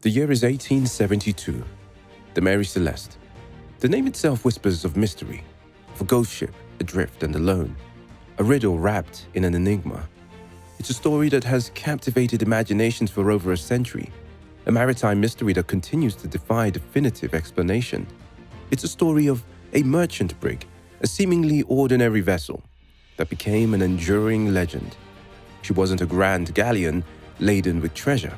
The year is 1872. The Mary Celeste. The name itself whispers of mystery, of a ghost ship adrift and alone, a riddle wrapped in an enigma. It's a story that has captivated imaginations for over a century, a maritime mystery that continues to defy definitive explanation. It's a story of a merchant brig, a seemingly ordinary vessel that became an enduring legend. She wasn't a grand galleon laden with treasure.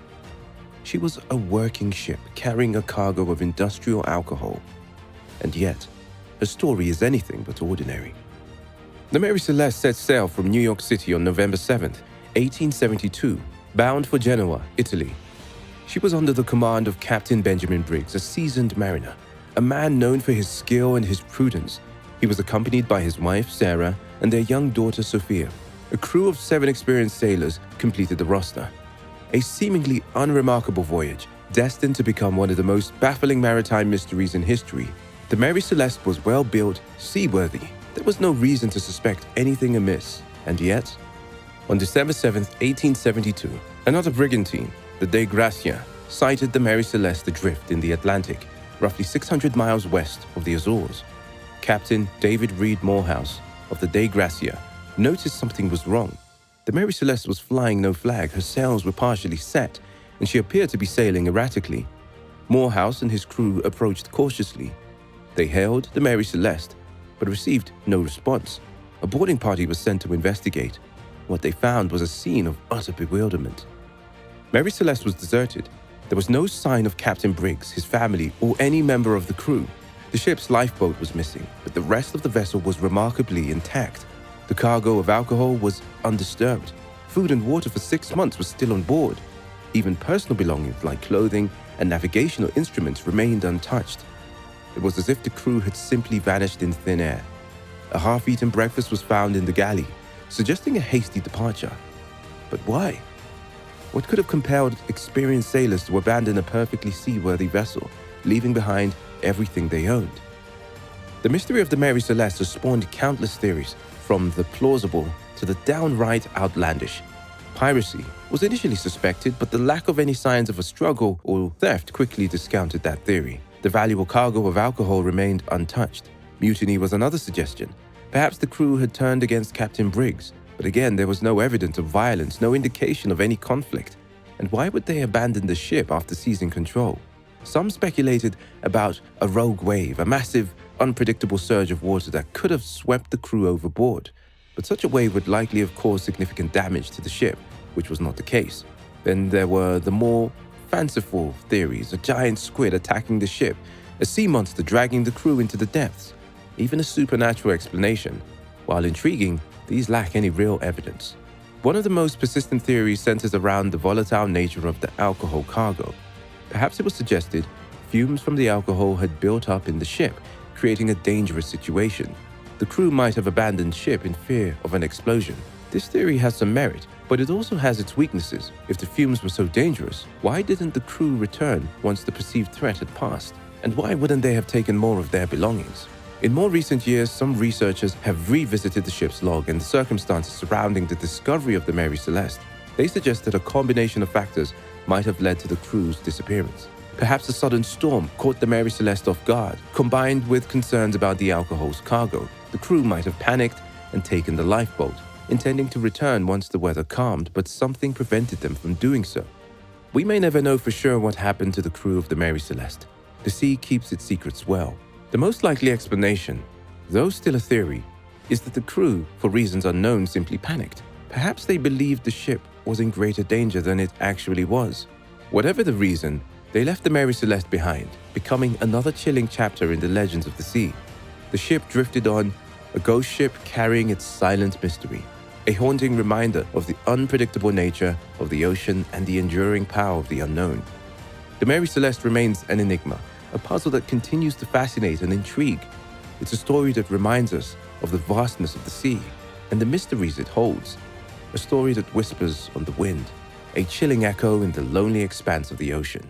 She was a working ship carrying a cargo of industrial alcohol. And yet, her story is anything but ordinary. The Mary Celeste set sail from New York City on November 7th, 1872, bound for Genoa, Italy. She was under the command of Captain Benjamin Briggs, a seasoned mariner, a man known for his skill and his prudence. He was accompanied by his wife, Sarah, and their young daughter, Sophia. A crew of 7 experienced sailors completed the roster. A seemingly unremarkable voyage, destined to become one of the most baffling maritime mysteries in history. The Mary Celeste was well-built, seaworthy. There was no reason to suspect anything amiss. And yet, on December 7, 1872, another brigantine, the Dei Gracia, sighted the Mary Celeste adrift in the Atlantic, roughly 600 miles west of the Azores. Captain David Reed Morehouse of the Dei Gracia noticed something was wrong. The Mary Celeste was flying no flag, her sails were partially set, and she appeared to be sailing erratically. Morehouse and his crew approached cautiously. They hailed the Mary Celeste, but received no response. A boarding party was sent to investigate. What they found was a scene of utter bewilderment. Mary Celeste was deserted. There was no sign of Captain Briggs, his family, or any member of the crew. The ship's lifeboat was missing, but the rest of the vessel was remarkably intact. The cargo of alcohol was undisturbed. Food and water for 6 months was still on board. Even personal belongings like clothing and navigational instruments remained untouched. It was as if the crew had simply vanished in thin air. A half-eaten breakfast was found in the galley, suggesting a hasty departure. But why? What could have compelled experienced sailors to abandon a perfectly seaworthy vessel, leaving behind everything they owned? The mystery of the Mary Celeste has spawned countless theories, from the plausible to the downright outlandish. Piracy was initially suspected, but the lack of any signs of a struggle or theft quickly discounted that theory. The valuable cargo of alcohol remained untouched. Mutiny was another suggestion. Perhaps the crew had turned against Captain Briggs, but again there was no evidence of violence, no indication of any conflict. And why would they abandon the ship after seizing control? Some speculated about a rogue wave, a massive, unpredictable surge of water that could have swept the crew overboard. But such a wave would likely have caused significant damage to the ship, which was not the case. Then there were the more fanciful theories: a giant squid attacking the ship, a sea monster dragging the crew into the depths. Even a supernatural explanation. While intriguing, these lack any real evidence. One of the most persistent theories centers around the volatile nature of the alcohol cargo. Perhaps it was suggested fumes from the alcohol had built up in the ship, creating a dangerous situation. The crew might have abandoned ship in fear of an explosion. This theory has some merit, but it also has its weaknesses. If the fumes were so dangerous, why didn't the crew return once the perceived threat had passed? And why wouldn't they have taken more of their belongings? In more recent years, some researchers have revisited the ship's log and the circumstances surrounding the discovery of the Mary Celeste. They suggest that a combination of factors might have led to the crew's disappearance. Perhaps a sudden storm caught the Mary Celeste off guard, combined with concerns about the alcohol's cargo. The crew might have panicked and taken the lifeboat, intending to return once the weather calmed, but something prevented them from doing so. We may never know for sure what happened to the crew of the Mary Celeste. The sea keeps its secrets well. The most likely explanation, though still a theory, is that the crew, for reasons unknown, simply panicked. Perhaps they believed the ship was in greater danger than it actually was. Whatever the reason, they left the Mary Celeste behind, becoming another chilling chapter in the legends of the sea. The ship drifted on, a ghost ship carrying its silent mystery, a haunting reminder of the unpredictable nature of the ocean and the enduring power of the unknown. The Mary Celeste remains an enigma, a puzzle that continues to fascinate and intrigue. It's a story that reminds us of the vastness of the sea and the mysteries it holds, a story that whispers on the wind, a chilling echo in the lonely expanse of the ocean.